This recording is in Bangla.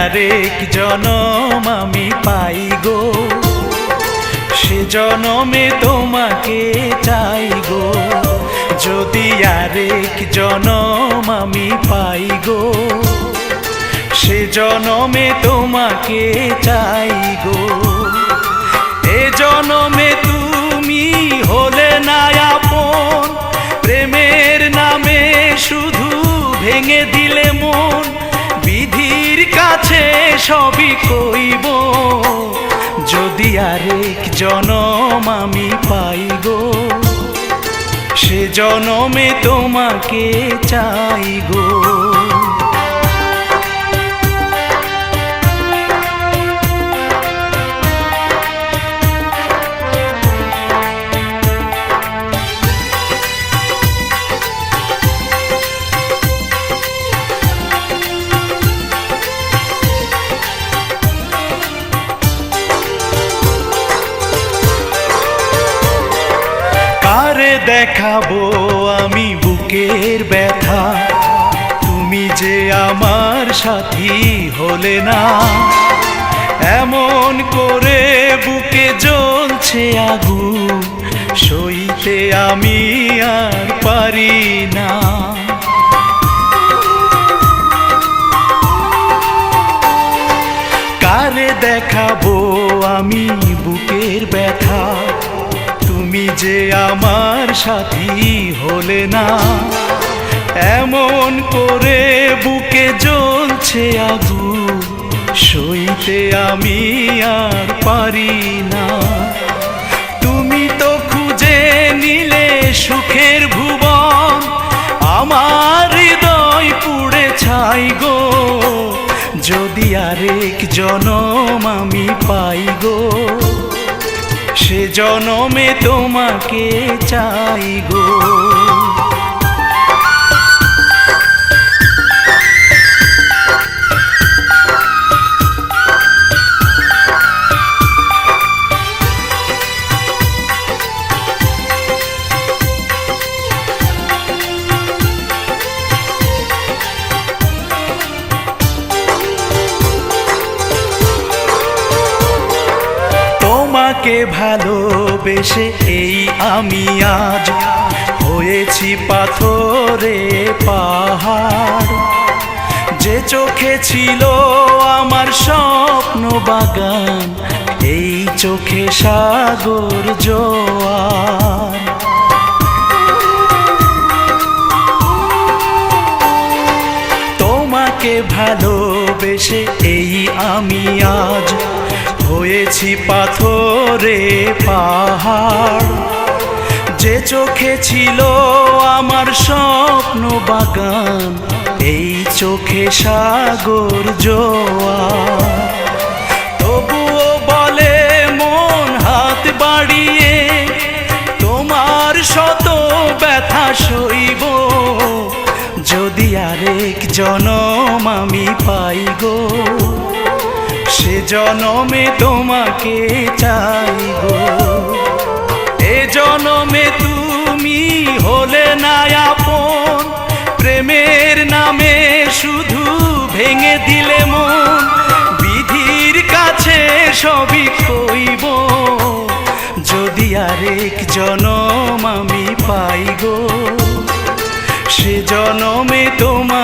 আরেক জনম আমি পাই গো, সে জনমে তোমাকে চাই গো। যদি আরেক জনম আমি পাই গো, সে জনমে তোমাকে চাই গো। এ জনমে তুমি হলে না আপন, প্রেমের নামে শুধু ভেঙে দিলে মন। বিধির কাছে সবই কইব, যদি আরেক জনম আমি পাই গো, সে জনমে তোমাকে চাই গো। কারে দেখাবো আমি বুকের ব্যথা, তুমি যে আমার সাথী হলে না। এমন করে বুকে জ্বলছে আগুন, সইতে আমি আর পারি না। কারে দেখাবো আমি বুকের ব্যথা, তুমি যে আমার সাথী হলে না। এমন করে বুকে জ্বলছে আগুন, সইতে আমি আর পারি না। তুমি তো খুঁজে নিলে সুখের ভুবন, আমার হৃদয় পুড়ে ছাই গো। যদি আরেক জনম আমি পাই গো, সে জনমে তোমাকে চাই গো। তোমাকে ভালোবেসে এই আমি আজ হয়েছি পাথরে পাহাড়। যে চোখে ছিল আমার স্বপ্ন বাগান, এই চোখে সাগর জোয়ার। তোমাকে ভালোবেসে এই আমি আজ হয়েছি পাথরে পাহাড়। যে চোখে ছিল আমার স্বপ্ন বাগান, এই চোখে সাগর জোয়ার। তবুও বলে মন হাত বাড়িয়ে, তোমার শত ব্যথা সইব। যদি আরেক জনম আমি পাই গো, সে জনমে তোমাকে চাই গো। এ জনমে তুমি হলে না আপন, প্রেমের নামে শুধু ভেঙে দিলে মন। বিধির কাছে সবই কইব, যদি আরেক জনম আমি পাই গো, সে জনমে তোমার